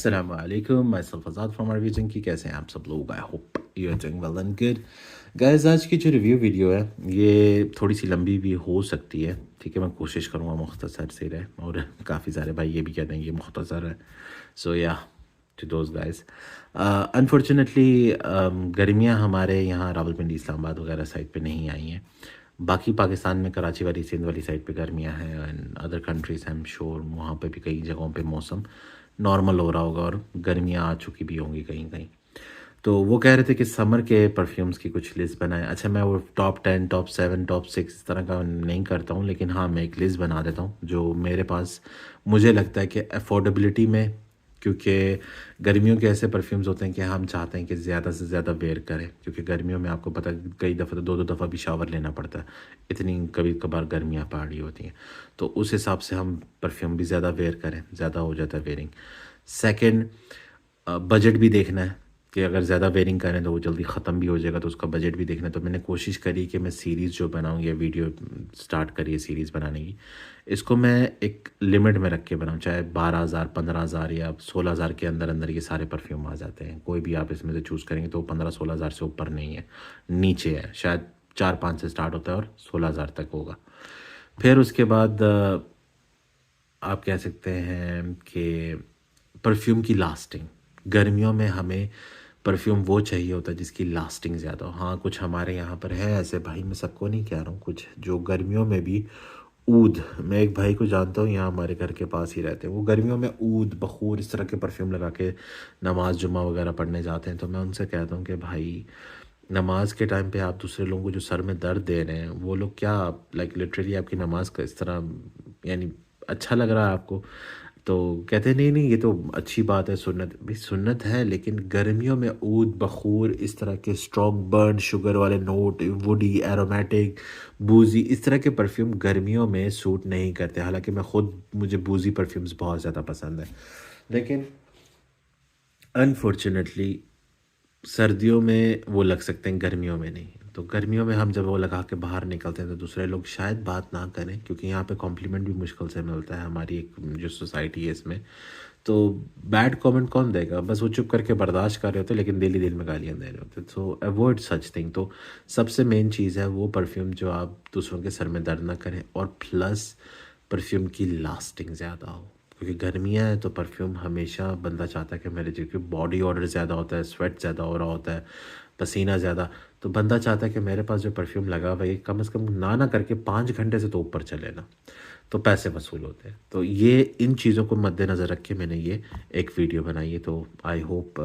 अस्सलाम वालेकुम, my self Azad from R vision की। कैसे हैं आप सब लोग? I hope you are doing well and good. Guys, आज की जो रिव्यू वीडियो है ये थोड़ी सी लंबी भी हो सकती है, ठीक है। मैं कोशिश करूँगा मुख्तसर से रहे, और काफ़ी सारे भाई ये भी कहते हैं ये मुख्तसर है। सो या टू दोज गाइस, अनफॉर्चुनेटली गर्मियाँ हमारे यहाँ रावलपिंडी, इस्लामाबाद वगैरह साइड पे नहीं आई हैं। बाकी पाकिस्तान में कराची वाली, सिंध वाली साइड पे गर्मियाँ हैं, and other countries I am sure वहाँ पे भी कई जगहों पे मौसम नॉर्मल हो रहा होगा और गर्मियाँ आ चुकी भी होंगी कहीं कहीं। तो वो कह रहे थे कि समर के परफ्यूम्स की कुछ लिस्ट बनाएं। अच्छा, मैं वो टॉप 10, टॉप 7, टॉप 6 इस तरह का नहीं करता हूँ, लेकिन हाँ, मैं एक लिस्ट बना देता हूँ जो मेरे पास मुझे लगता है कि अफोर्डेबिलिटी में, क्योंकि गर्मियों के ऐसे परफ्यूम्स होते हैं कि हम चाहते हैं कि ज़्यादा से ज़्यादा वेयर करें, क्योंकि गर्मियों में आपको पता है कई दफ़ा तो 2-2 दफ़ा भी शावर लेना पड़ता है, इतनी कभी कभार गर्मियाँ पहाड़ी होती हैं। तो उस हिसाब से हम परफ्यूम भी ज़्यादा वेयर करें, ज़्यादा हो जाता है वेयरिंग। सेकंड, बजट भी देखना है कि अगर ज़्यादा वेयरिंग करें तो वो जल्दी ख़त्म भी हो जाएगा, तो उसका बजट भी देखना है। तो मैंने कोशिश करी कि मैं सीरीज़ जो बनाऊँ, या वीडियो स्टार्ट करी है सीरीज़ बनाने की, इसको मैं एक लिमिट में रख के बनाऊँ। चाहे 12,000, 15,000 या 16,000 के अंदर अंदर ये सारे परफ्यूम आ जाते हैं। कोई भी आप इसमें से चूज़ करेंगे तो 15-16,000 से ऊपर नहीं है, नीचे है। शायद 4-5 से स्टार्ट होता है और 16,000 तक होगा। फिर उसके बाद आप कह सकते हैं कि परफ्यूम की लास्टिंग। गर्मियों में हमें परफ्यूम वो चाहिए होता है जिसकी लास्टिंग ज़्यादा हो। हाँ, कुछ हमारे यहाँ पर है ऐसे भाई, मैं सबको नहीं कह रहा हूँ, कुछ जो गर्मियों में भी ऊद, मैं एक भाई को जानता हूँ यहाँ हमारे घर के पास ही रहते हैं, वो गर्मियों में ऊद, बखूर इस तरह के परफ्यूम लगा के नमाज जुम्मा वगैरह पढ़ने जाते हैं। तो मैं उनसे कहता हूँ कि भाई, नमाज के टाइम पे आप दूसरे लोगों को जो सर में दर्द दे रहे हैं, वो लोग क्या लाइक लिटरली आपकी नमाज का इस तरह, यानी अच्छा लग रहा है आपको? तो कहते हैं नहीं नहीं, ये तो अच्छी बात है, सुन्नत भी सुन्नत है, लेकिन गर्मियों में ऊद, बखूर, इस तरह के स्ट्रॉन्ग बर्न शुगर वाले नोट, वुडी, एरोमेटिक, बूजी, इस तरह के परफ्यूम गर्मियों में सूट नहीं करते। हालांकि मैं खुद, मुझे बूजी परफ्यूम्स बहुत ज़्यादा पसंद है, लेकिन अनफॉर्चुनेटली सर्दियों में वो लग सकते हैं, गर्मियों में नहीं। तो गर्मियों में हम जब वो लगा के बाहर निकलते हैं तो दूसरे लोग शायद बात ना करें, क्योंकि यहाँ पे कॉम्प्लीमेंट भी मुश्किल से मिलता है, हमारी एक जो सोसाइटी है इसमें। तो बैड कमेंट कौन देगा? बस वो चुप करके बर्दाश्त कर रहे होते, लेकिन दिल ही दिल में गालियाँ दे रहे होते। सो अवॉइड सच थिंग। तो सबसे मेन चीज़ है वो परफ्यूम जो आप दूसरों के सर में दर्द ना करें, और प्लस परफ्यूम की लास्टिंग ज़्यादा हो, क्योंकि गर्मियाँ हैं तो परफ्यूम हमेशा बंदा चाहता है कि मेरे, जो कि बॉडी ऑर्डर ज़्यादा होता है, स्वेट ज़्यादा हो रहा होता है, पसीना ज़्यादा, तो बंदा चाहता है कि मेरे पास जो परफ्यूम लगा हुआ है कम से कम ना करके 5 घंटे से तो ऊपर चले ना, तो पैसे वसूल होते हैं। तो ये इन चीज़ों को मद्देनज़र रख के मैंने ये एक वीडियो बनाई है। तो आई होप,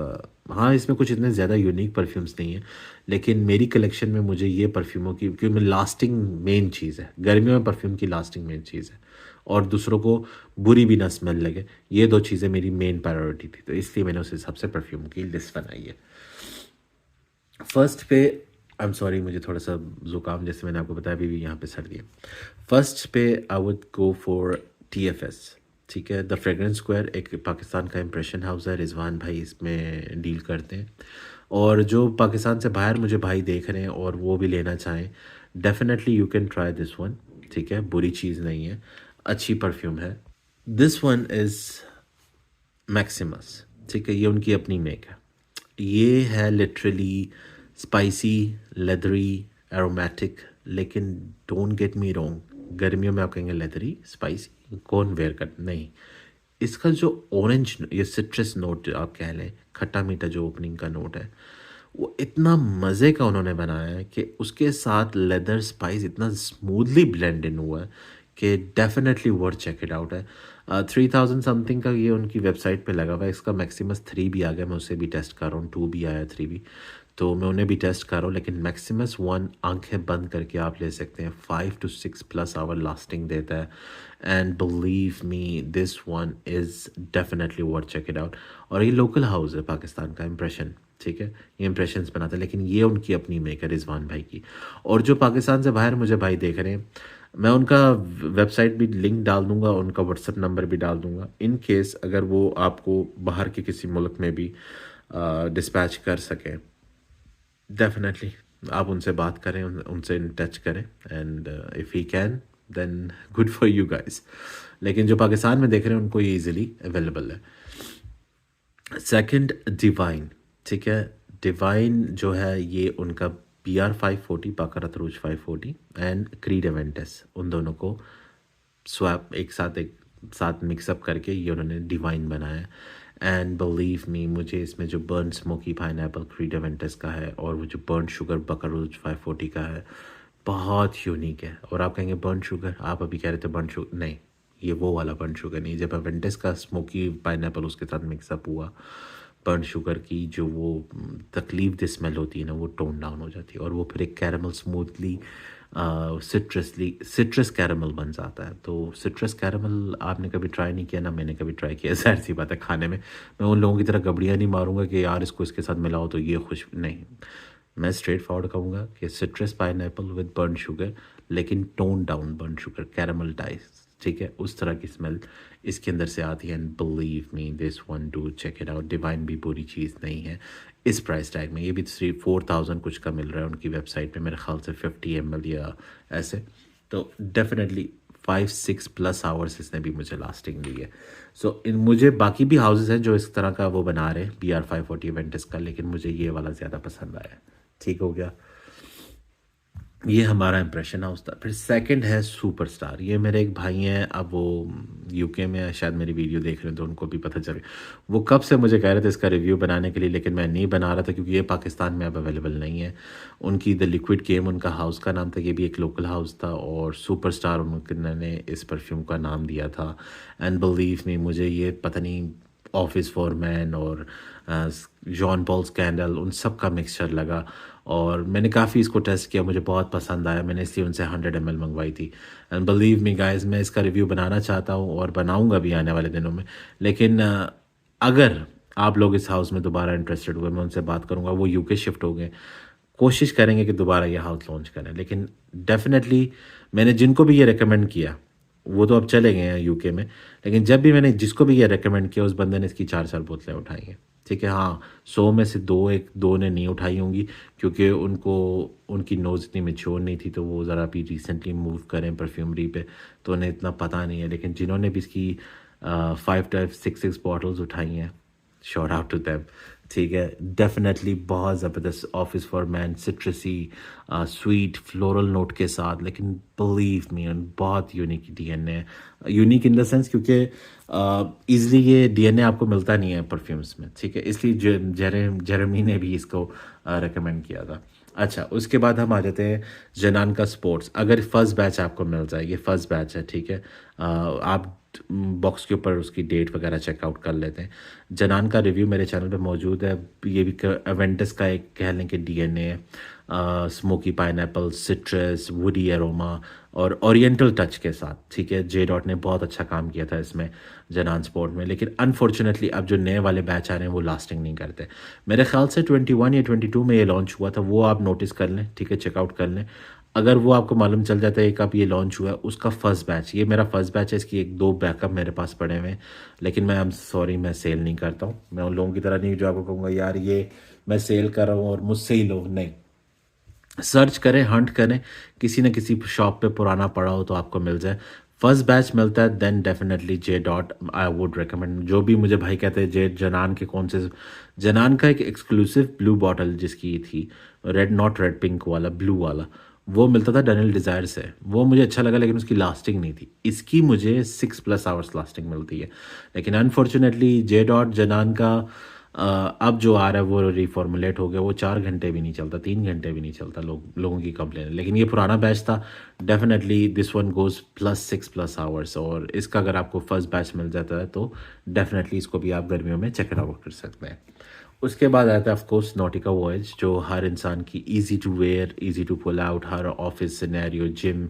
हाँ, इसमें कुछ इतने ज़्यादा यूनिक परफ्यूम्स नहीं है, लेकिन मेरी कलेक्शन में मुझे ये परफ्यूमों की, क्योंकि मैं लास्टिंग मेन चीज़ है गर्मियों में, परफ्यूम की लास्टिंग मेन चीज़ है, और दूसरों को बुरी भी ना स्मेल लगे, ये दो चीज़ें मेरी मेन प्रायोरिटी थी। तो इसलिए मैंने उस हिसाब से परफ्यूम की लिस्ट बनाई है। फर्स्ट पे, आई एम सॉरी, मुझे थोड़ा सा ज़ुकाम, जैसे मैंने आपको बताया, अभी भी यहाँ पे सर्दी है। फर्स्ट पे I would go for TFS, ठीक है। द फ्रेगरेंस स्क्वायर एक पाकिस्तान का इम्प्रेशन हाउस है, रिजवान भाई इसमें डील करते हैं। और जो पाकिस्तान से बाहर मुझे भाई देख रहे हैं और वो भी लेना चाहें, definitely you can try this one, ठीक है। बुरी चीज़ नहीं है, अच्छी परफ्यूम है। दिस वन इज़ मैक्सिमस, ठीक है। ये उनकी अपनी मेक है। ये है लिटरली स्पाइसी, लेदरी, एरोमेटिक, लेकिन डोंट गेट मी रॉन्ग, गर्मियों में आप कहेंगे लेदरी स्पाइसी कौन वेयर कर, नहीं। इसका जो ऑरेंज, ये सिट्रस नोट आप कह लें, खट्टा मीठा जो ओपनिंग का नोट है, वो इतना मज़े का उन्होंने बनाया है कि उसके साथ लेदर स्पाइस इतना स्मूथली ब्लेंड इन हुआ है कि definitely worth check it out है। 3,000 समथिंग का ये उनकी वेबसाइट पे लगा हुआ है। इसका मैक्सिमस 3 भी आ गया, मैं उसे भी टेस्ट कर रहा हूँ, 2 भी आया, 3 भी, तो मैं उन्हें भी टेस्ट कर रहा हूँ। लेकिन मैक्सिमस 1 आंखें बंद करके आप ले सकते हैं, 5 to 6+ आवर लास्टिंग देता है, and believe me this one is definitely worth check it out. और ये लोकल हाउस है पाकिस्तान का, इम्प्रेशन, ठीक है, ये इंप्रेशंस बनाता है, लेकिन ये उनकी अपनी मेक है, रिजवान भाई की। और जो पाकिस्तान से बाहर मुझे भाई देख रहे हैं, मैं उनका वेबसाइट भी लिंक डाल दूंगा, उनका व्हाट्सएप नंबर भी डाल दूंगा, इन केस अगर वो आपको बाहर के किसी मुल्क में भी डिस्पैच कर सकें, डेफिनेटली आप उनसे बात करें, उनसे इन टच करें, and if he can then good for you guys. लेकिन जो पाकिस्तान में देख रहे हैं उनको ये ईजिली अवेलेबल है। सेकंड डिवाइन, ठीक है? डिवाइन जो है ये उनका BR 540 Baccarat Rouge 540 and Creed Aventus, उन दोनों को स्वैप एक साथ मिक्सअप करके ये उन्होंने डिवाइन बनाया। एंड बिलीव मी, मुझे इसमें जो burn smoky pineapple creed Aventus का है और वो जो बर्न शुगर बाकारूज 540 का है, बहुत यूनिक है। और आप कहेंगे बर्न शुगर, आप अभी कह रहे थे बर्न शुगर, नहीं, ये वो वाला बर्न शुगर नहीं। जब एवेंटस का स्मोकी पाइनएप्पल उसके साथ मिक्सअप हुआ, बर्न शुगर की जो वो तकलीफ दे स्मेल होती है ना, वो टोन डाउन हो जाती है और वो फिर एक कैरमल स्मूथली सिट्रस कैरमल बन जाता है। तो सिट्रस कैरमल आपने कभी ट्राई नहीं किया ना, मैंने कभी ट्राई किया, ज़ाहिर सी बात है खाने में मैं उन लोगों की तरह गबड़ियाँ नहीं मारूंगा कि यार इसको इसके साथ मिलाओ तो ये खुश नहीं। मैं स्ट्रेट फॉरवर्ड कहूँगा कि citrus pineapple with burn sugar, लेकिन tone down burn sugar, caramel ties, ठीक है, उस तरह की स्मेल इसके अंदर से आती है। And believe me this one, do check it out. Divine भी बुरी चीज़ नहीं है इस प्राइस टैग में। ये भी 4,000 कुछ का मिल रहा है उनकी वेबसाइट पे, मेरे ख्याल से 50 ml या ऐसे। तो डेफिनेटली 5-6+ आवर्स इसने भी मुझे लास्टिंग दी है। सो इन मुझे बाकी भी हाउसेस हैं जो इस तरह का वो बना रहे हैं BR 540 इवेंट्स का, लेकिन मुझे ये वाला ज़्यादा पसंद आया। ठीक हो गया, ये हमारा इम्प्रेशन हाउस था। फिर सेकंड है सुपरस्टार। ये मेरे एक भाई हैं, अब वो यूके में है, शायद मेरी वीडियो देख रहे हैं तो उनको भी पता चले। वो कब से मुझे कह रहे थे इसका रिव्यू बनाने के लिए, लेकिन मैं नहीं बना रहा था क्योंकि ये पाकिस्तान में अब अवेलेबल नहीं है। उनकी द लिक्विड गेम उनका हाउस का नाम था, ये भी एक लोकल हाउस था, और सुपरस्टार उन्होंने इस परफ्यूम का नाम दिया था। एंड बिलीव मी, मुझे ये पता नहीं ऑफिस फॉर मैन और जॉन पॉल स्कैंडल उन सब का मिक्सचर लगा, और मैंने काफ़ी इसको टेस्ट किया, मुझे बहुत पसंद आया। मैंने इसलिए उनसे 100 ml मंगवाई थी। एंड बिलीव मी गाइस, मैं इसका रिव्यू बनाना चाहता हूँ और बनाऊँगा भी आने वाले दिनों में। लेकिन अगर आप लोग इस हाउस में दोबारा इंटरेस्टेड हुए, मैं उनसे बात करूँगा। वो यूके शिफ्ट हो गए, कोशिश करेंगे कि दोबारा ये हाउस लॉन्च करें। लेकिन डेफिनेटली मैंने जिनको भी ये रिकमेंड किया, वो तो अब चले गए हैं यूके में, लेकिन जब भी मैंने जिसको भी ये रेकमेंड किया उस बंदे ने इसकी 4-4 बोतलें उठाई हैं। ठीक है, हाँ, 100 में से दो ने नहीं उठाई होंगी क्योंकि उनको उनकी नोज़ इतनी मैच्योर नहीं थी, तो वो ज़रा अभी रिसेंटली मूव करें परफ्यूमरी पे, तो उन्हें इतना पता नहीं है। लेकिन जिन्होंने भी इसकी 5-6 बॉटल्स उठाई हैं, शॉट आउट टू देम। ठीक है, डेफिनेटली बहुत ज़बरदस्त office for man, सिट्रसी sweet floral note के साथ, लेकिन बिलीव मी बहुत unique DNA, unique in the sense क्योंकि ईज़िली ये डीएनए आपको मिलता नहीं है परफ्यूम्स में। ठीक है, इसलिए जेरेमी ने भी इसको रेकमेंड किया था। अच्छा, उसके बाद हम आ जाते हैं जनान का स्पोर्ट्स। अगर फर्स्ट बैच आपको मिल जाए, ये फर्स्ट बैच है, ठीक है, आप बॉक्स के ऊपर उसकी डेट वगैरह चेकआउट कर लेते हैं। जनान का रिव्यू मेरे चैनल पे मौजूद है। ये भी एवेंटस का एक कह लें कि डीएनए है, smoky pineapple, citrus, woody aroma और ओरिएंटल टच के साथ। ठीक है, जे डॉट ने बहुत अच्छा काम किया था इसमें जनान स्पोर्ट में, लेकिन अनफॉर्चुनेटली अब जो नए वाले बैच आ रहे हैं वो लास्टिंग नहीं करते। मेरे ख्याल से 21 या 22 में ये लॉन्च हुआ था, वो आप नोटिस कर लें, ठीक है, चेकआउट कर लें। अगर वो आपको मालूम चल जाता है कब ये लॉन्च हुआ है, उसका फर्स्ट बैच, ये मेरा फर्स्ट बैच है, इसकी 1-2 बैकअप मेरे पास पड़े हुए हैं, लेकिन मैं आई एम सॉरी, मैं सेल नहीं करता हूँ। मैं उन लोगों की तरह नहीं जो आपको कहूँगा यार ये मैं सेल कर रहा हूँ और मुझसे ही लो, नहीं। सर्च करें, हंट करें, किसी न किसी शॉप पे पुराना पड़ा हो तो आपको मिल जाए। फर्स्ट बैच मिलता है then definitely J dot I would recommend. जो भी मुझे भाई कहते हैं जे जनान के कौन से, जनान का एक एक्सक्लूसिव ब्लू बॉटल जिसकी थी, रेड, नॉट रेड पिंक वाला, ब्लू वाला, वो मिलता था डैनियल डिज़ायर से, वो मुझे अच्छा लगा, लेकिन उसकी लास्टिंग नहीं थी। इसकी मुझे 6+ आवर्स लास्टिंग मिलती है, लेकिन अनफॉर्चुनेटली जे डॉट जनान का अब जो आ रहा है वो रिफॉर्मुलेट हो गया, वो 4 घंटे भी नहीं चलता, 3 घंटे भी नहीं चलता, लोगों की कंप्लेन है। लेकिन ये पुराना बैच था, definitely this one goes +6+ hours, और इसका अगर आपको फर्स्ट बैच मिल जाता है तो डेफिनेटली इसको भी आप गर्मियों में चेक आउट कर सकते हैं। उसके बाद आता है ऑफ कोर्स नॉटिका वॉयज, जो हर इंसान की easy to wear, easy to pull out, हर office scenario, gym,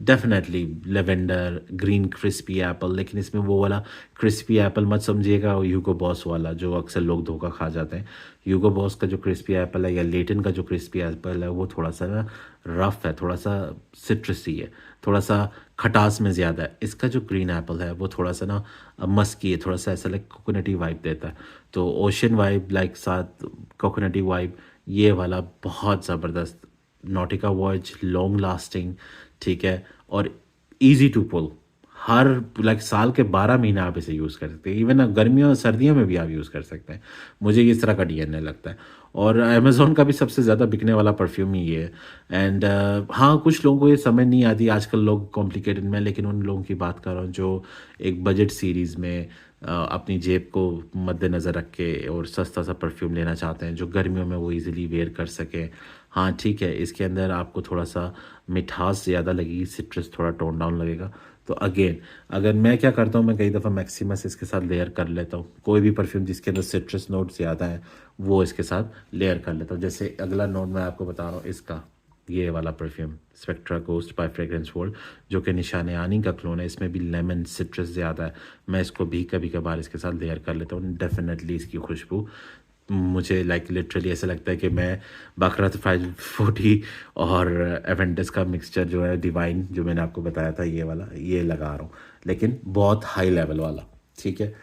definitely lavender, green crispy apple. लेकिन इसमें वो वाला क्रिस्पी एप्पल मत समझिएगा ह्यूगो बॉस वाला, जो अक्सर लोग धोखा खा जाते हैं। ह्यूगो बॉस का जो क्रिस्पी एप्पल है या लेटन का जो क्रिस्पी एप्पल है, वो थोड़ा सा ना रफ है, थोड़ा सा सिट्रसी है, थोड़ा सा खटास में ज़्यादा है। इसका जो ग्रीन एप्पल है वो थोड़ा सा ना मस्की है, थोड़ा सा ऐसा लाइक कोकोनटी वाइब देता है, तो ओशन वाइब लाइक साथ कोकोनटी वाइब, ये वाला बहुत ज़बरदस्त। नॉटिका वॉयज लॉन्ग लास्टिंग, ठीक है, और इजी टू पुल, हर लाइक साल के 12 महीने आप इसे यूज़ कर सकते हैं, इवन गर्मियों और सर्दियों में भी आप यूज़ कर सकते हैं। मुझे इस तरह का डीएनए लगता है। और अमेज़न का भी सबसे ज़्यादा बिकने वाला परफ्यूम ही ये है। एंड हाँ, कुछ लोगों को ये समझ नहीं आती, आजकल लोग कॉम्प्लिकेटेड में, लेकिन उन लोगों की बात कर रहा हूँ जो एक बजट सीरीज़ में अपनी जेब को मद्देनज़र रख के और सस्ता सा परफ्यूम लेना चाहते हैं जो गर्मियों में वो इजीली वेयर कर सकें। हाँ ठीक है, इसके अंदर आपको थोड़ा सा मिठास ज़्यादा लगेगी, सिट्रस थोड़ा टोन डाउन लगेगा। तो अगेन, अगर मैं क्या करता हूँ, मैं कई दफ़ा मैक्सिमस इसके साथ लेयर कर लेता हूँ। कोई भी परफ्यूम जिसके अंदर सिट्रस नोट ज़्यादा है वो इसके साथ लेयर कर लेता हूँ। जैसे अगला नोट मैं आपको बता रहा हूँ, इसका ये वाला perfume spectra ghost by fragrance world, जो कि निशान आनी का क्लोन है। इसमें भी लेमन सिट्रस ज़्यादा है। मैं इसको भी कभी कभार इसके साथ लेयर कर लेता हूँ। डेफिनेटली इसकी खुशबू मुझे लाइक लिटरली ऐसा लगता है कि मैं बाकरात 540 और एवेंटस का मिक्सचर जो है डिवाइन, जो मैंने आपको बताया था ये वाला, ये लगा रहा हूँ, लेकिन बहुत हाई लेवल वाला। ठीक है,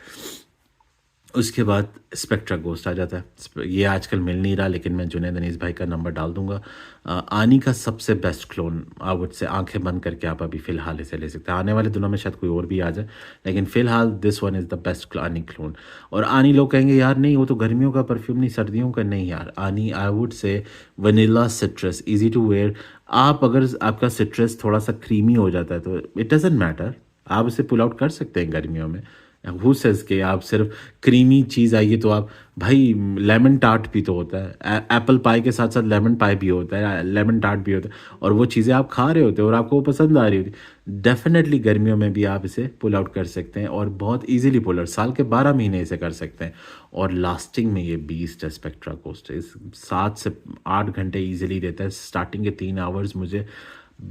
उसके बाद स्पेक्ट्रा गोस्ट आ जाता है। ये आजकल मिल नहीं रहा, लेकिन मैं जुनैद अनीस भाई का नंबर डाल दूंगा। आनी का सबसे बेस्ट क्लोन आई वुड से, आंखें बंद करके आप अभी फ़िलहाल इसे ले सकते हैं। आने वाले दिनों में शायद कोई और भी आ जाए, लेकिन फ़िलहाल this one is the best आनी क्लोन। और आनी लोग कहेंगे यार नहीं वो तो गर्मियों का परफ्यूम नहीं, सर्दियों का नहीं यार। आनी I would say vanilla citrus, easy to wear. आप अगर आपका सिट्रस थोड़ा सा क्रीमी हो जाता है तो इट डजेंट मैटर, आप इसे पुल आउट कर सकते हैं गर्मियों में। हु सेज के आप सिर्फ क्रीमी चीज़ आइए तो आप, भाई लेमन टार्ट भी तो होता है, एप्पल पाई के साथ साथ लेमन पाई भी होता है, लेमन टार्ट भी होता है, और वो चीज़ें आप खा रहे होते हैं और आपको वो पसंद आ रही होती है। डेफिनेटली गर्मियों में भी आप इसे पुल आउट कर सकते हैं, और बहुत इजीली पुल आउट, साल के 12 महीने इसे कर सकते हैं। और लास्टिंग में ये बीस्ट है स्पेक्ट्रा गोस्ट, इस 7 से 8 घंटे ईजिली देता है। स्टार्टिंग के 3 आवर्स मुझे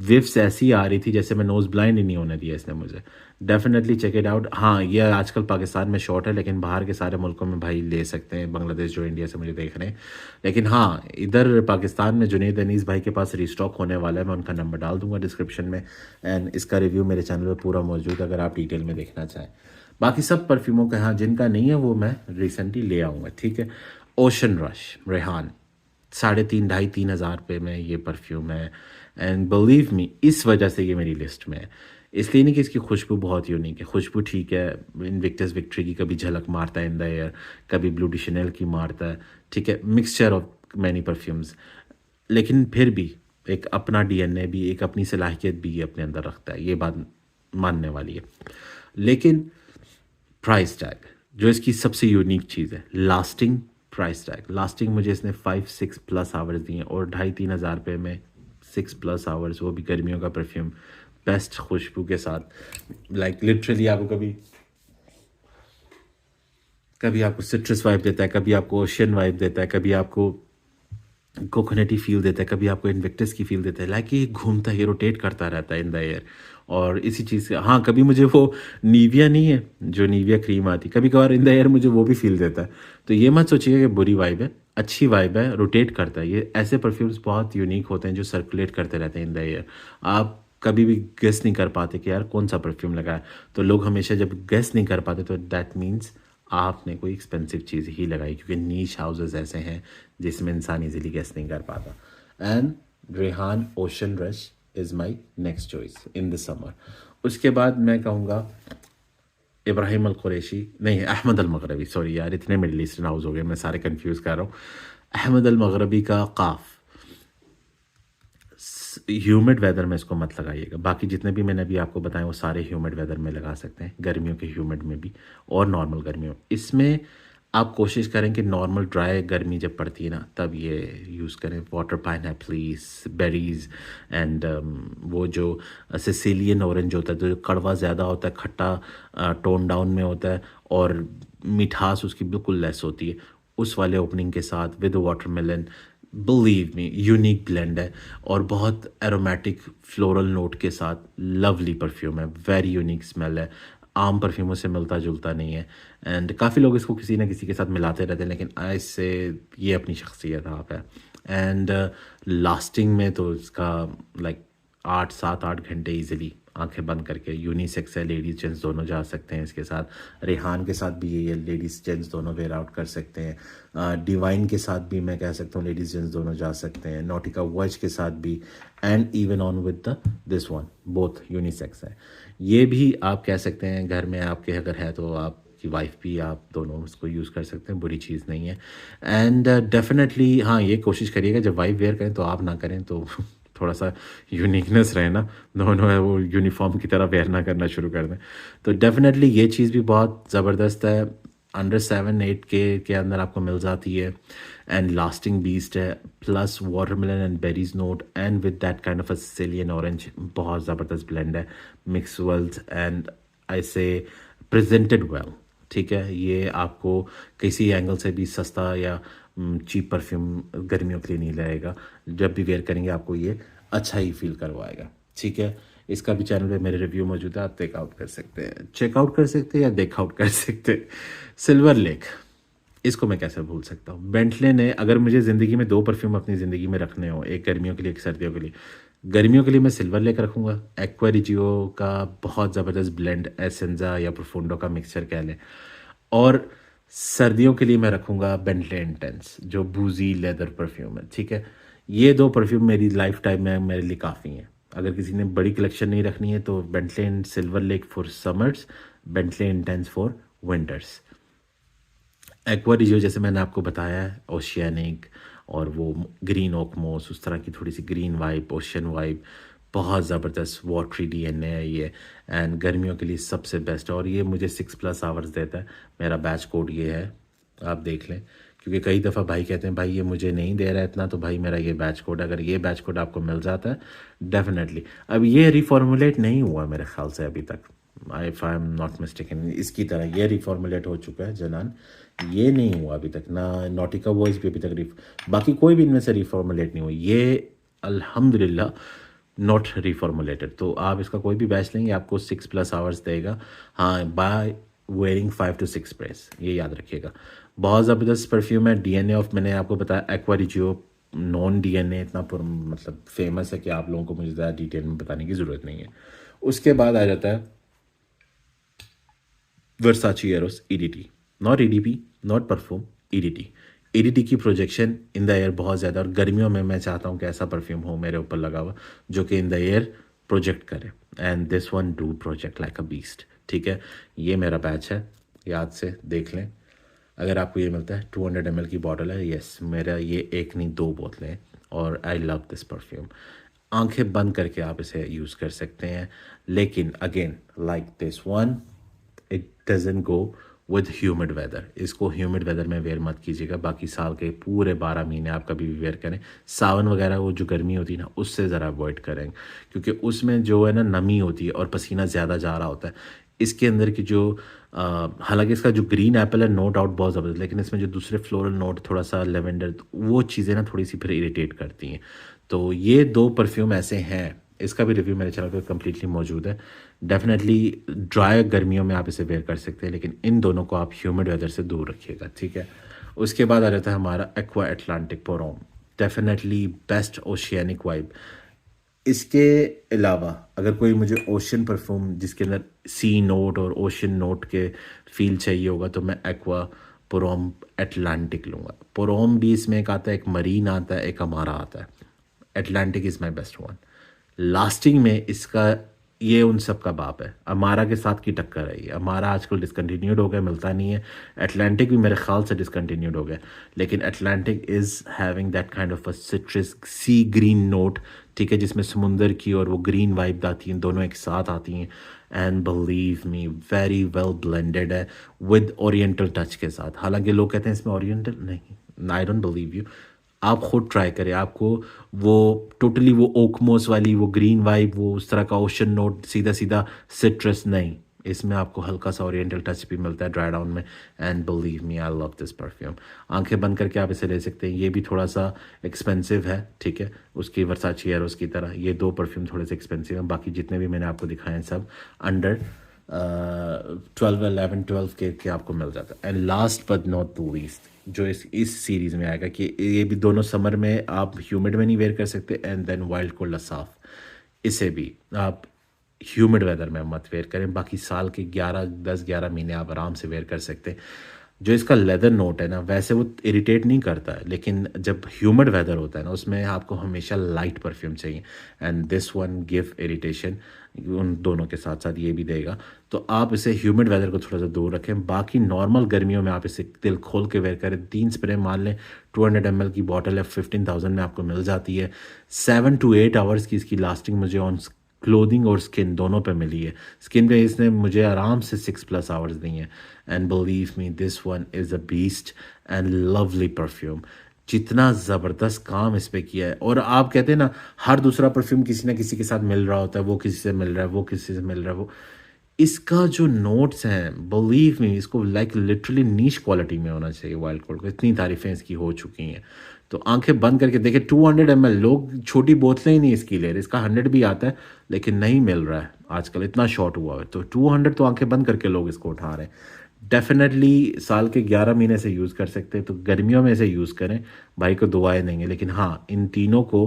विफ्स ऐसी आ रही थी जैसे मैं नोज ब्लाइंड ही नहीं होने दिया इसने मुझे। Definitely check it out. हाँ, ये आजकल पाकिस्तान में शॉर्ट है, लेकिन बाहर के सारे मुल्कों में भाई ले सकते हैं, बांग्लादेश जो इंडिया से मुझे देख रहे हैं। लेकिन हाँ, इधर पाकिस्तान में जुनैद अनीस भाई के पास रिस्टॉक होने वाला है, मैं उनका नंबर डाल दूंगा डिस्क्रिप्शन में। एंड इसका रिव्यू मेरे चैनल पर पूरा मौजूद है अगर आप डिटेल में देखना चाहें। बाकी सब परफ्यूमों का, हाँ जिनका नहीं है वो मैं रिसेंटली ले आऊँगा। ठीक है, ओशन रश रेहान 3,500-3,000 रुपये में ये परफ्यूम है। एंड बिलीव मी, इस वजह से ये मेरी लिस्ट में है, इसलिए नहीं कि इसकी खुशबू बहुत यूनिक है। खुशबू ठीक है, इनविक्टस विक्ट्री की कभी झलक मारता है इन द एयर, कभी ब्लू डी शनेल की मारता है। ठीक है, मिक्सचर ऑफ मैनी परफ्यूम्स, लेकिन फिर भी एक अपना डीएनए भी, एक अपनी सलाहियत भी अपने अंदर रखता है, ये बात मानने वाली है। लेकिन प्राइस टैग जो इसकी सबसे यूनिक चीज़ है, लास्टिंग प्राइस टैग। लास्टिंग मुझे इसने 5-6 प्लस आवर्स दिए, और 2,500-3 हज़ार रुपये में 6 प्लस आवर्स, वो भी गर्मियों का परफ्यूम, बेस्ट खुशबू के साथ। लाइक लिटरली आपको कभी आपको सिट्रस वाइब देता है, कभी आपको ओशियन वाइब देता है, कभी आपको कोकोनटी फील देता है, कभी आपको इन्विक्टस की फील देता है। लाइक ये घूमता है, रोटेट करता रहता है इन द एयर। और इसी चीज़ से, हाँ कभी मुझे वो नीविया नहीं है जो नीविया क्रीम आती, कभी कभार इन द एयर मुझे वो भी फील देता है। तो ये मत सोचिएगा कि बुरी वाइब है, अच्छी वाइब है, रोटेट करता है। ये ऐसे परफ्यूम्स बहुत यूनिक होते हैं जो सर्कुलेट करते रहते हैं इन द एयर। आप कभी भी गेस नहीं कर पाते कि यार कौन सा परफ्यूम लगा है। तो लोग हमेशा जब गेस नहीं कर पाते तो दैट मीन्स आपने कोई एक्सपेंसिव चीज़ ही लगाई, क्योंकि नीश हाउसेस ऐसे हैं जिसमें इंसान इजीली गेस नहीं कर पाता। And Rehan ocean rush is my next choice in the summer. उसके बाद मैं कहूँगा इब्राहिम अल कुरैशी, नहीं अहमद अल मगरबी, सॉरी यार इतने मिडल ईस्टर्न हाउस हो गए, मैं सारे कंफ्यूज कर रहा हूँ। अहमद अल मगरबी का काफ, ह्यूमिड वेदर में इसको मत लगाइएगा। बाकी जितने भी मैंने अभी आपको बताए वो सारे ह्यूमिड वेदर में लगा सकते हैं, गर्मियों के ह्यूमिड में भी और नॉर्मल गर्मियों। इसमें आप कोशिश करें कि नॉर्मल ड्राई गर्मी जब पड़ती है ना तब ये यूज़ करें। वाटर पाइनएप्पल्स, बेरीज़ एंड वो जो सिसिलियन ऑरेंज होता है तो जो कड़वा ज़्यादा होता है, खट्टा टोन डाउन में होता है और मिठास उसकी बिल्कुल लेस होती है, उस वाले ओपनिंग के साथ with watermelon. Believe me, unique blend है और बहुत एरोमेटिक फ्लोरल नोट के साथ लवली परफ्यूम है, वेरी यूनिक स्मेल है, आम परफ्यूमों से मिलता जुलता नहीं है। एंड काफ़ी लोग इसको किसी ना किसी के साथ मिलाते रहते हैं, लेकिन इससे ये अपनी शख्सियत आप है। एंड लास्टिंग में तो इसका लाइक 8-7-8 घंटे ईजिली आंखें बंद करके। यूनिसेक्स है, लेडीज़ जेंट्स दोनों जा सकते हैं इसके साथ। रेहान के साथ भी ये लेडीज़ जेंट्स दोनों वेयर आउट कर सकते हैं। डिवाइन के साथ भी मैं कह सकता हूँ लेडीज़ जेंट्स दोनों जा सकते हैं। नॉटिका वॉच के साथ भी, and even on with the this one, both unisex है। ये भी आप कह सकते हैं घर में आपके अगर है तो आप की वाइफ भी, आप दोनों उसको यूज़ कर सकते हैं, बुरी चीज़ नहीं है। एंड डेफिनेटली हाँ, ये कोशिश करिएगा जब वाइफ वेयर करें तो आप ना करें, तो थोड़ा सा यूनिकनेस रहे ना, दोनों है वो यूनिफॉर्म की तरह वेयर ना करना शुरू कर दें। तो डेफिनेटली ये चीज़ भी बहुत ज़बरदस्त है, अंडर 7-8 के अंदर आपको मिल जाती है, एंड लास्टिंग बीस्ट है, plus watermelon and berries note and with that kind of a Sicilian orange, बहुत ज़बरदस्त ब्लेंड है, मिक्स वेल्थ एंड आई से प्रेजेंटेड वेल। ठीक है, ये आपको किसी एंगल से भी सस्ता या चीप परफ्यूम गर्मियों के लिए नहीं लगेगा। जब भी वेयर करेंगे आपको ये अच्छा ही फील करवाएगा। ठीक है, इसका भी चैनल पे मेरे रिव्यू मौजूद है, आप चेकआउट कर सकते हैं, चेकआउट कर सकते हैं या देखआउट कर सकते हैं। सिल्वर लेक, इसको मैं कैसे भूल सकता हूँ। बेंटले ने, अगर मुझे ज़िंदगी में 2 परफ्यूम अपनी ज़िंदगी में रखने हो, एक गर्मियों के लिए एक सर्दियों के लिए, गर्मियों के लिए मैं सिल्वर लेक रखूँगा। एक्वा रिजियो का बहुत ज़बरदस्त ब्लेंड, एसेंजा या प्रोफुंडो का मिक्सचर कह लें। और सर्दियों के लिए मैं रखूँगा बेंटले इंटेंस, जो बूजी लेदर परफ्यूम है। ठीक है, ये 2 परफ्यूम मेरी लाइफ टाइम में मेरे लिए काफ़ी हैं। अगर किसी ने बड़ी कलेक्शन नहीं रखनी है तो Bentley and Silver Lake for summers, Bentley intense for winters. Acqua di Gio जैसे मैंने आपको बताया है, ओशियानिक और वो ग्रीन ओकमोस, उस तरह की थोड़ी सी ग्रीन वाइब, ओशियन वाइब, बहुत ज़बरदस्त वाटरी डीएनए है ये, एंड गर्मियों के लिए सबसे बेस्ट है। और ये मुझे 6+ आवर्स देता है। मेरा बैच कोड ये है, आप देख लें, क्योंकि कई दफ़ा भाई कहते हैं भाई ये मुझे नहीं दे रहा है इतना, तो भाई मेरा ये बैच कोड, अगर ये बैच कोड आपको मिल जाता है डेफिनेटली। अब ये रिफॉर्मुलेट नहीं हुआ मेरे ख्याल से अभी तक, if I am not mistaken, इसकी तरह ये रिफॉर्मुलेट हो चुका है जनान, ये नहीं हुआ अभी तक ना। नॉटिका वॉइस भी अभी तक बाकी कोई भी इनमें से रिफॉर्मुलेट नहीं हुआ, ये अल्हम्दुलिल्लाह नॉट रिफॉर्मुलेटेड। तो आप इसका कोई भी बैच लेंगे आपको 6+ आवर्स देगा, हाँ, बाय वेयरिंग 5 to 6 स्प्रेस, ये याद रखिएगा। बहुत ज़बरदस्त परफ्यूम है। डीएनए ऑफ, मैंने आपको बताया एक्वा रिजियो नॉन डीएनए इतना मतलब फेमस है कि आप लोगों को मुझे ज़्यादा डिटेल में बताने की ज़रूरत नहीं है। उसके बाद आ जाता है Versace Eros EDT, not EDP, not perfume, EDT. EDT की प्रोजेक्शन इन द एयर बहुत ज़्यादा, और गर्मियों में मैं चाहता हूँ कि ऐसा परफ्यूम हो मेरे ऊपर लगा हुआ जो कि इन द एयर प्रोजेक्ट करे, and this one do project like a beast. ठीक है, ये मेरा बैच है, याद से देख लें। अगर आपको ये मिलता है, 200 ml की बॉटल है, यस, मेरा ये एक नहीं 2 बोतलें हैं, और आई लव दिस परफ्यूम। आंखें बंद करके आप इसे यूज़ कर सकते हैं, लेकिन again like this one, it doesn't go with humid weather. इसको ह्यूमिड वेदर में वेयर मत कीजिएगा, बाकी साल के पूरे 12 महीने आप कभी भी वेयर करें। सावन वगैरह वो जो गर्मी होती है ना, उससे ज़रा अवॉइड करें, क्योंकि उसमें जो है ना नमी होती है और पसीना ज़्यादा जा रहा होता है। इसके अंदर की जो हालांकि इसका जो ग्रीन एप्पल है नो डाउट बहुत ज़बरदस्त, लेकिन इसमें जो दूसरे फ्लोरल नोट, थोड़ा सा लेवेंडर, वो चीज़ें ना थोड़ी सी फिर इरिटेट करती हैं। तो ये 2 परफ्यूम ऐसे हैं, इसका भी रिव्यू मेरे चैनल पर कम्प्लीटली मौजूद है। डेफिनेटली ड्राई गर्मियों में आप इसे वेयर कर सकते हैं, लेकिन इन दोनों को आप ह्यूमिड वेदर से दूर रखिएगा। ठीक है, उसके बाद आ जाता है हमारा Aqua Atlantic Porom, definitely best oceanic vibe. इसके अलावा अगर कोई मुझे ओशन परफ्यूम जिसके अंदर सी नोट और ओशन नोट के फील चाहिए होगा, तो मैं एक्वा पोरोम अटलांटिक लूँगा। पोरोम भी इसमें एक आता है, एक मरीन आता है, एक अमारा आता है। Atlantic is my best one. Lasting में इसका ये उन सब का बाप है, अमारा के साथ की टक्कर है ये। अमारा आजकल डिसकंटिन्यूड हो गया, मिलता नहीं है। अटलांटिक भी मेरे ख्याल से डिसकंटिन्यूड हो गया, लेकिन Atlantic is having that kind of a citrus sea green note, ठीक है, जिसमें समुंदर की और वो ग्रीन वाइब आती हैं, दोनों एक साथ आती हैं, and believe me very well blended है विद ओरिएंटल टच के साथ। हालांकि लोग कहते हैं इसमें ओरिएंटल नहीं, आई डोंट बिलीव यू, आप खुद ट्राई करें, आपको वो टोटली वो ओकमोस वाली वो ग्रीन वाइब, वो उस तरह का ओशन नोट, सीधा सीधा सिट्रस नहीं, इसमें आपको हल्का सा ओरिएंटल टच भी मिलता है ड्राई डाउन में, and believe me I love this perfume. आंखें बंद करके आप इसे ले सकते हैं। ये भी थोड़ा सा एक्सपेंसिव है, ठीक है, उसकी वर्साची एरोस की तरह ये 2 परफ्यूम थोड़े से एक्सपेंसिव हैं। बाकी जितने भी मैंने आपको दिखाए हैं सब अंडर 11-12 के आपको मिल जाता है। And last but not the least जो इस सीरीज़ में आएगा, कि ये भी दोनों समर में आप ह्यूमिड में नहीं वेयर कर सकते, एंड देन वाइल्ड कोल्ड लसाफ, इसे भी आप ह्यूमिड वेदर में मत वेयर करें। बाकी साल के 10-11 महीने आप आराम से वेयर कर सकते हैं। जो इसका लेदर नोट है ना, वैसे वो इरिटेट नहीं करता है, लेकिन जब ह्यूमिड वेदर होता है ना, उसमें आपको हमेशा लाइट परफ्यूम चाहिए, and this one give irritation. उन दोनों के साथ साथ ये भी देगा। तो आप इसे ह्यूमिड वेदर को थोड़ा सा दूर रखें। बाकी नॉर्मल गर्मियों में आप इसे दिल खोल के वेयर करें। 3 स्प्रे मान लें, 200 ml की बॉटल है, 15,000 में आपको मिल जाती है। 7 to 8 आवर्स की इसकी लास्टिंग मुझे ऑन क्लोथिंग और स्किन दोनों पे मिली है। स्किन पे इसने मुझे आराम से 6+ आवर्स दी हैं, and believe me this one is a beast and lovely perfume. जितना ज़बरदस्त काम इस पे किया है, और आप कहते हैं ना, हर दूसरा परफ्यूम किसी ना किसी के साथ मिल रहा होता है, वो किसी से मिल रहा है, वो किसी से मिल रहा है, वो इसका जो नोट्स हैं, बिलीव मी, इसको लाइक लिटरली नीश क्वालिटी में होना चाहिए वाइल्ड कोल्ड को। इतनी तारीफ़ें इसकी हो चुकी हैं। तो आंखें बंद करके देखिए, 200 ml, लोग छोटी बोतलें ही नहीं इसकी ले रहे। इसका 100 भी आता है, लेकिन नहीं मिल रहा है आजकल, इतना शॉर्ट हुआ है। तो 200 तो आंखें बंद करके लोग इसको उठा रहे हैं। डेफिनेटली साल के 11 महीने से यूज़ कर सकते हैं, तो गर्मियों में इसे यूज़ करें। भाई को दुआएं देंगे, लेकिन हाँ, इन तीनों को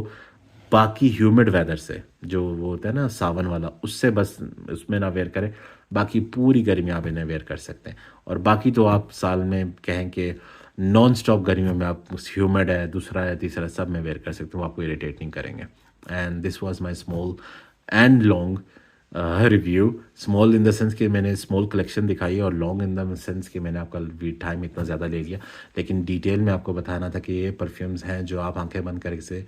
बाकी ह्यूमिड वेदर से, जो वो होता है ना सावन वाला, उससे बस उसमें ना वेयर करें। बाकी पूरी गर्मी आप इन्हें वेयर कर सकते हैं। और बाकी तो आप साल में कहें कि नॉन स्टॉप गर्मियों में आप ह्यूमिड है, दूसरा है, तीसरा, सब में वेयर कर सकते हो, आपको इरिटेट नहीं करेंगे। And this was my small and long review. Small in the sense कि मैंने स्मॉल कलेक्शन दिखाई, और लॉन्ग इन द सेंस कि मैंने आपका टाइम इतना ज़्यादा ले लिया, लेकिन डिटेल में आपको बताना था कि ये परफ्यूम्स हैं जो आप आंखें बंद करके से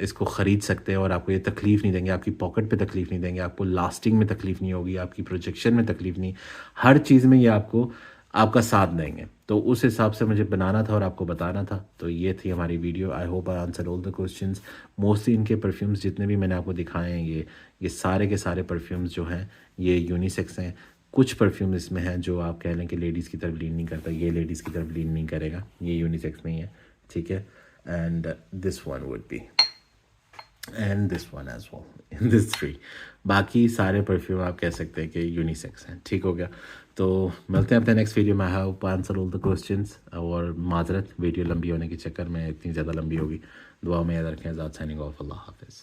इसको ख़रीद सकते हैं, और आपको ये तकलीफ़ नहीं देंगे, आपकी पॉकेट पे तकलीफ़ नहीं देंगे, आपको लास्टिंग में तकलीफ़ नहीं होगी, आपकी प्रोजेक्शन में तकलीफ़ नहीं, हर चीज़ में ये आपको आपका साथ देंगे। तो उस हिसाब से मुझे बनाना था और आपको बताना था। तो ये थी हमारी video. I hope I answer all the questions. Mostly इनके परफ्यूम्स जितने भी मैंने आपको दिखाए हैं, ये सारे के सारे परफ्यूम्स जो हैं, ये यूनिसेक्स हैं। कुछ परफ्यूम इसमें हैं जो आप कह लें कि लेडीज़ की तरफ लीन नहीं करता, ये लेडीज़ की तरफ लीन नहीं करेगा, ये यूनिसेक्स नहीं है, ठीक है। And this one would be, and this one as well, in this 3। बाकी सारे परफ्यूम आप कह सकते हैं कि यूनिसेक्स हैं, ठीक हो गया। तो मिलते हैं अपने नेक्स्ट वीडियो में। I hope answer all the questions. और माजरत वीडियो लंबी होने के चक्कर में इतनी ज़्यादा लंबी होगी। दुआ में याद रखें। आज़ाद साइनिंग ऑफ। अल्लाह हाफिज़।